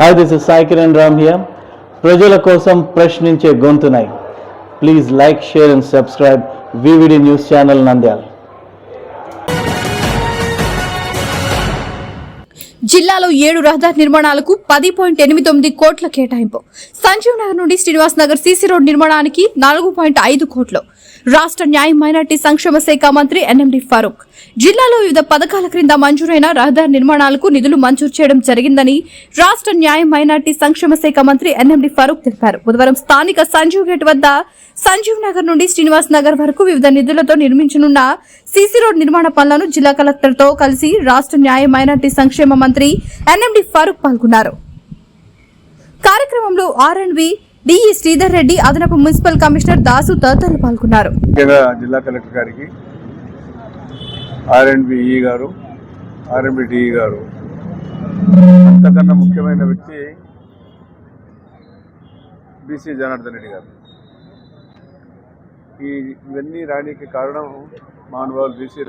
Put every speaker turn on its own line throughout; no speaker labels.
Hi, this is Sai Kiran Ram here. ప్రజల కోసం ప్రశ్నించే గొంతునై. Please like, share and subscribe VVD News Channel Nandyal.
జిల్లాలో 7 రహదారి నిర్మాణాలకు 10.89 కోట్ల కేటాయింపు. సంజీవ్ నగర్ నుండి శ్రీనివాస్ నగర్ సీసీ రోడ్ నిర్మాణానికి 4.5 కోట్లు. రాష్ట్ర న్యాయ మైనార్టీ సంక్షేమ శాఖ మంత్రి ఎన్ఎండి ఫరూక్ జిల్లాలో వివిధ పథకాల క్రింద మంజూరైన రహదారి నిర్మాణాలకు నిధులు మంజూరు చేయడం జరిగిందని రాష్ట్ర న్యాయ మైనార్టీ సంక్షేమ శాఖ మంత్రి ఎన్ఎండి ఫరూక్ తెలిపారు. బుధవారం స్థానిక సంజీవ్ గేట్ వద్ద సంజీవ్ నగర్ నుండి శ్రీనివాస్ నగర్ వరకు వివిధ నిధులతో నిర్మించనున్న సీసీ రోడ్ నిర్మాణ పనులను జిల్లా కలెక్టర్ తో కలిసి రాష్ట్ర న్యాయ మైనార్టీ సంక్షేమ మంత్రి ఎన్ఎండి ఫరూక్ పాల్గొన్నారు. కార్యక్రమంలో ఆర్ఎండ్బి డిఈ శ్రీధర్ రెడ్డి, అదనపు మున్సిపల్ కమిషనర్ దాసు తదితరులు పాల్గొన్నారు.
జిల్లా కలెక్టర్ గారికి, ఆర్ఎండ్బి గారు, ఆర్ఎండ్బి డిఈ గారు, అంతకన్నా ముఖ్యమైన వ్యక్తి బీసీ జనార్దన్ రెడ్డి గారు. ఇవన్నీ రానికి కారణం మహానుభావులు బీసీ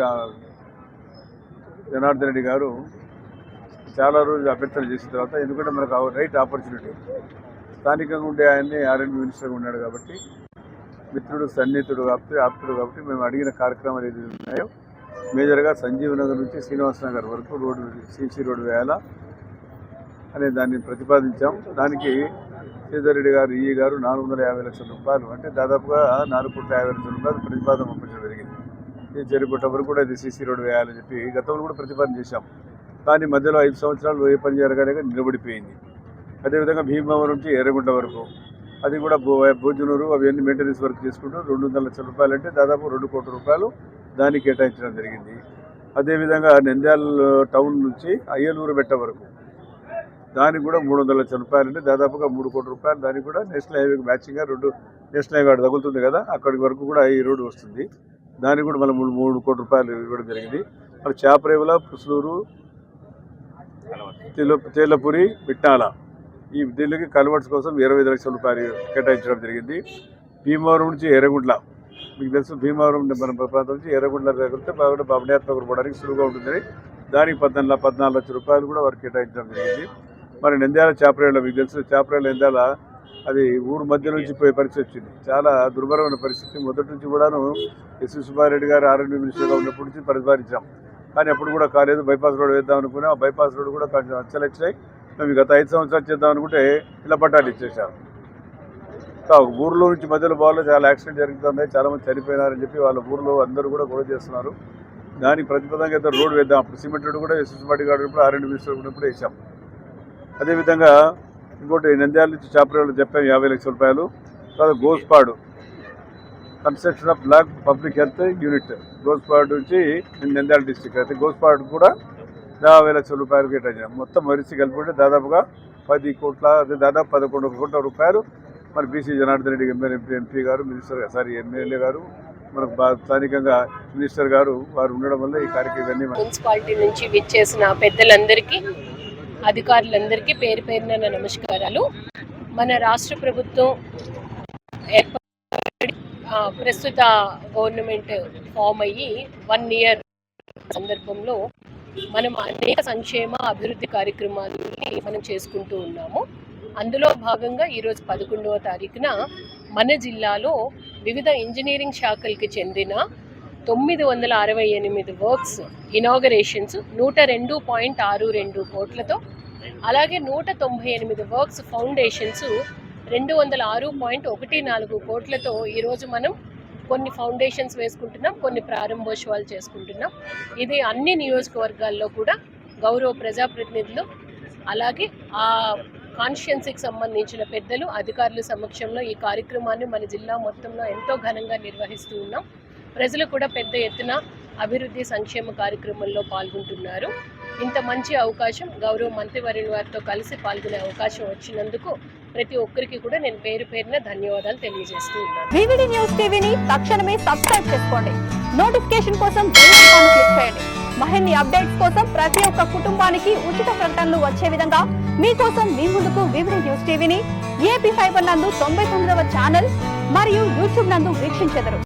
జనార్దన్ రెడ్డి గారు చాలా రోజులు అభ్యర్థన చేసిన తర్వాత, ఎందుకంటే మనకు రైట్ ఆపర్చునిటీ స్థానికంగా ఉండే ఆయన్ని ఆర్ఎండ్బి మినిస్టర్గా ఉన్నాడు కాబట్టి, మిత్రుడు సన్నిహితుడు ఆప్తుడు కాబట్టి మేము అడిగిన కార్యక్రమాలు ఏది ఉన్నాయో మేజర్గా సంజీవ్ నగర్ నుంచి శ్రీనివాస్ నగర్ వరకు రోడ్డు సీసీ రోడ్డు వేయాలా అనే దాన్ని ప్రతిపాదించాం. దానికి శ్రీధర్ రెడ్డి గారు, ఈ గారు 450 లక్షల రూపాయలు, అంటే దాదాపుగా 4,50 లక్షల రూపాయలు ప్రతిపాదన పంపించడం జరిగింది. ఈ చెరుకుట్ట వరకు కూడా ఇది సీసీ రోడ్డు వేయాలని చెప్పి గతంలో కూడా ప్రతిపాదన చేశాం. కానీ మధ్యలో 5 సంవత్సరాలు ఏ పని జరగలేక నిలబడిపోయింది. అదేవిధంగా భీమవరం నుంచి ఎర్రగుంట వరకు అది కూడా భోజనూరు అవన్నీ మెయింటెనెన్స్ వర్క్ చేసుకుంటూ 200 లక్షల రూపాయలు, అంటే దాదాపు 2 కోట్ల రూపాయలు దానికి కేటాయించడం జరిగింది. అదేవిధంగా నంద్యాల టౌన్ నుంచి అయ్యలూరు బెట్ట వరకు దానికి కూడా 300 లక్షల రూపాయలు, అంటే దాదాపుగా 3 కోట్ల రూపాయలు. దానికి కూడా నేషనల్ హైవేకి మ్యాచింగ్గా నేషనల్ హైవే తగులుతుంది కదా, అక్కడి వరకు కూడా ఈ రోడ్డు వస్తుంది. దానికి కూడా మళ్ళీ 3 కోట్ల రూపాయలు ఇవ్వడం జరిగింది. మరి చేపరేవుల, పుసలూరు, తేలపురి, బిట్టాల ఈ దీనికి కన్వర్ట్స్ కోసం 25 లక్షల రూపాయలు కేటాయించడం జరిగింది. భీమవరం నుంచి ఎర్రగుంట్ల, మీకు తెలుసు భీమవరం మన ప్రాంతం నుంచి ఎర్రగుంట్ల తగిలితే బాగా బాబునేత్మకూరు పోవడానికి సులువుగా ఉంటుందని దానికి 14 లక్షల రూపాయలు కూడా వారికి కేటాయించడం జరిగింది. మరి నంద్యాల చేపరేళ్ళ, మీకు తెలుసు చేపరేళ్ళ నంద్యాల అది ఊరు మధ్య నుంచి పోయే పరిస్థితి వచ్చింది. చాలా దుర్భరమైన పరిస్థితి. మొదటి నుంచి కూడాను ఎస్వి సుబ్బారెడ్డి గారు ఆర్ఎండ్బి మినిస్టర్గా ఉన్నప్పటి నుంచి ప్రతిపాదించాం, కానీ అప్పుడు కూడా కాలేదు. బైపాస్ రోడ్ వేద్దాం అనుకున్నాం. ఆ బైపాస్ రోడ్ కూడా కొంచెం అచ్చలొచ్చాయి. మేము గత 5 సంవత్సరాలు చేద్దాం అనుకుంటే ఇలా పట్టాలు ఇచ్చేసాం. ఊర్లో నుంచి మధ్యలో బాగా చాలా యాక్సిడెంట్ జరుగుతున్నాయి, చాలామంది చనిపోయినారని చెప్పి వాళ్ళ ఊర్లో అందరూ కూడా గొడవ చేస్తున్నారు. దానికి ప్రతిపదంగా అయితే రోడ్ వేద్దాం. అప్పుడు సిమెంట్ రోడ్ కూడా ఎస్వి సుబ్బారెడ్డి గారు ఉన్నప్పుడు ఆర్ఎండ్బి మినిస్టర్ ఉన్నప్పుడు వేసాం. అదేవిధంగా ఇంకోటి నంద్యాల నుంచి చేపరేళ్ళు చెప్పాం 50 లక్షల రూపాయలు. తర్వాత Gospadu construction of black public health unit, Gospadu నుంచి నంద్యాల డిస్టిక్ అయితే గోస్పాడు కూడా 50 లక్షల రూపాయలు కేటాయించాం. మొత్తం మరిచి కలిపి దాదాపుగా 10 కోట్ల, అదే దాదాపు 11 కోట్ల రూపాయలు మరి బీసీ జనార్దన్ రెడ్డి ఎంపీ గారు, ఎమ్మెల్యే గారు, మనకు స్థానికంగా మినిస్టర్ గారు వారు ఉండడం వల్ల ఈ కార్యక్రమాన్ని
మున్సిపాలిటీ నుంచి విచ్చేసిన పెద్దలందరికీ, అధికారులందరికీ పేరు పేరున నమస్కారాలు. మన రాష్ట్ర ప్రభుత్వం ప్రస్తుత గవర్నమెంట్ ఫామ్ అయ్యి 1 ఇయర్ సందర్భంలో మనం అనేక సంక్షేమ అభివృద్ధి కార్యక్రమాలని మనం చేసుకుంటూ ఉన్నాము. అందులో భాగంగా ఈరోజు 11వ తారీఖున మన జిల్లాలో వివిధ ఇంజనీరింగ్ శాఖలకి చెందిన 968 వర్క్స్ ఇనాగరేషన్స్ 102.62 కోట్లతో, అలాగే 198 వర్క్స్ ఫౌండేషన్స్ 206.14 కోట్లతో ఈరోజు మనం కొన్ని ఫౌండేషన్స్ వేసుకుంటున్నాం, కొన్ని ప్రారంభోత్సవాలు చేసుకుంటున్నాం. ఇది అన్ని నియోజకవర్గాల్లో కూడా గౌరవ ప్రజాప్రతినిధులు, అలాగే ఆ కాన్స్టిట్యున్సీకి సంబంధించిన పెద్దలు, అధికారుల సమక్షంలో ఈ కార్యక్రమాన్ని మన జిల్లా మొత్తంలో ఎంతో ఘనంగా నిర్వహిస్తూ ఉన్నాం. ప్రజలు కూడా పెద్ద ఎత్తున అభివృద్ధి సంక్షేమ కార్యక్రమంలో పాల్గొంటున్నారు. ఇంత మంచి అవకాశం గౌరవ మంత్రివర్యుల వారితో కలిసి పాల్గొనే అవకాశం వచ్చినందుకు ప్రతి ఒక్కరికి కూడా నేను పేరు పేరున ధన్యవాదాలు తెలియజేస్తూ ఉన్నాను.
VVD న్యూస్ టీవీని తక్షణమే సబ్స్క్రైబ్ చేసుకోండి. నోటిఫికేషన్ కోసం బెల్ ఐకాన్ క్లిక్ చేయండి. మరిన్ని అప్డేట్స్ కోసం ప్రతి ఒక్క కుటుంబానికి ఉచిత ప్రకటనలు వచ్చే విధంగా మీకోసం మీ ముందుకు VVD న్యూస్ టీవీని AP ఫైబర్ నందు 99వ ఛానల్ మరియు యూట్యూబ్ నందు వీక్షించెదరు.